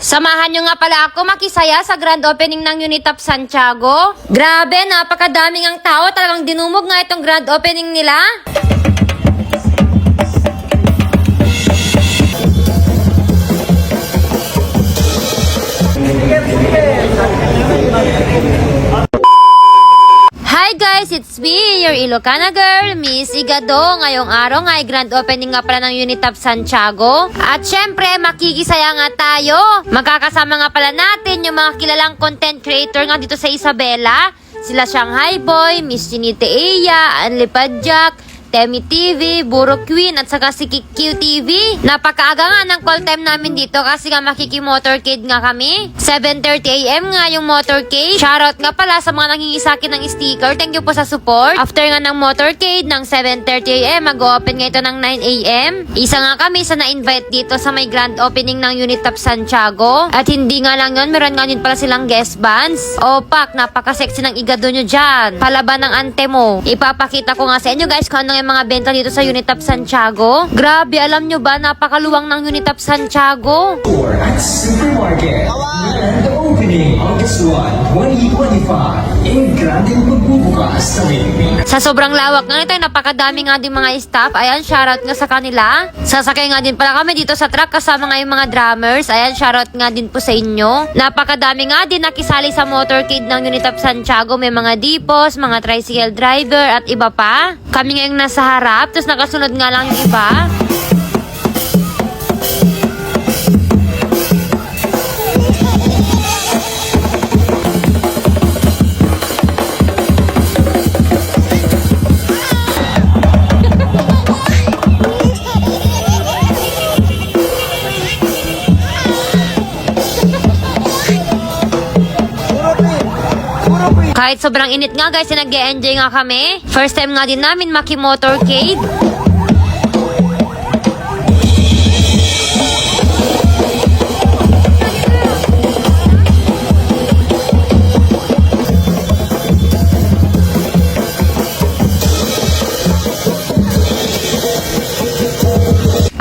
Samahan nyo nga pala ako makisaya sa grand opening ng Unitap Santiago. Grabe, napakadaming ang tao. Talagang dinumog nga itong grand opening nila. Hi guys, it's me, your Ilocana girl, Miss Igado. Ngayong araw nga ay grand opening nga pala ng Unitap Santiago. At syempre, makikisaya nga tayo. Magkakasama nga pala natin yung mga kilalang content creator nga dito sa Isabela. Sila Shanghai Boy, Miss Chinite Eya, Anlipad Jack, Temi TV, Buro Queen, at saka si Kikyu TV. Napakaaga nga ng call time namin dito kasi nga makiki-motorcade nga kami. 7:30 AM nga yung motorcade. Shoutout nga pala sa mga nangingisakin ng sticker. Thank you po sa support. After nga ng motorcade ng 7:30 AM, mag-open nga ito ng 9 AM. Isa nga kami sa na-invite dito sa may grand opening ng Unitap Santiago. At hindi nga lang yun, meron nga din pala silang guest bands. Opak, napaka-sexy ng igado nyo dyan. Palaban ng ante mo. Ipapakita ko nga sa inyo guys kung ano yung mga benta dito sa Unitap Santiago. Grabe, alam nyo ba, napakaluwang ng Unitap Santiago. At Supermarket. Grand opening August 1, 2025. In granding magbubukas sa Philippines. Sa sobrang lawak nga ito, napakadami nga din mga staff. Ayan, shoutout nga sa kanila. Sasakay nga din pala kami dito sa truck kasama nga yung mga drummers. Ayan, shoutout nga din po sa inyo. Napakadami nga din nakisali sa motorcade ng Unitap Santiago. May mga dipos, mga tricycle driver at iba pa. Kami ngayong nasa harap, tapos nakasunod nga lang yung iba. Kahit sobrang init nga guys, nag-e-enjoy nga kami. First time nga din namin maki-motorcade.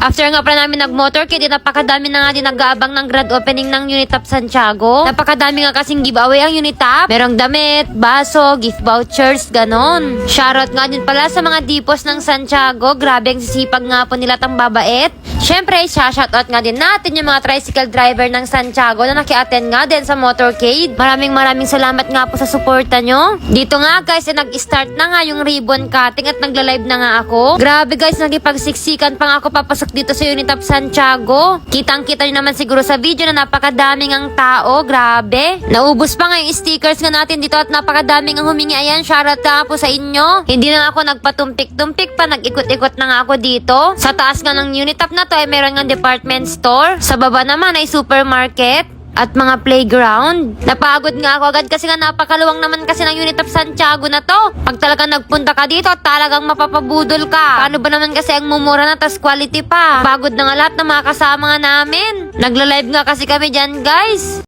After nga pala namin nag-motorcade, napakadami na nga din nag-aabang ng grand opening ng Unitap Santiago. Napakadami nga kasing giveaway ang Unitap. Merong damit, baso, gift vouchers, ganon. Shoutout nga din pala sa mga dipos ng Santiago. Grabe ang sisipag nga po nila tang babait. Syempre, shoutout nga din natin yung mga tricycle driver ng Santiago na naki-attend nga din sa motorcade. Maraming salamat nga po sa suporta nyo. Dito nga guys, nag-start na nga yung ribbon cutting at nagla-live na nga ako. Grabe guys, nagipagsiksikan pa nga ako papasok dito sa Unitap Santiago. Kitang-kita nyo naman siguro sa video na napakadaming ang tao. Grabe. Naubos pa nga yung stickers nga natin dito at napakadaming ang humingi. Ayan, shoutout nga po sa inyo. Hindi na nga ako nagpatumpik-tumpik pa. Nag-ikot-ikot na nga ako dito. Sa taas nga ng Unitap na to ay meron nga department store. Sa baba naman ay supermarket at mga playground. Napagod nga ako agad kasi nga napakaluwang naman kasi ng Unitap Santiago na to. Pag talagang nagpunta ka dito, talagang mapapabudol ka. Paano ba naman kasi ang mumura na tas quality pa? Pagod na nga lahat ng mga kasama nga namin. Nagla-live nga kasi kami dyan guys.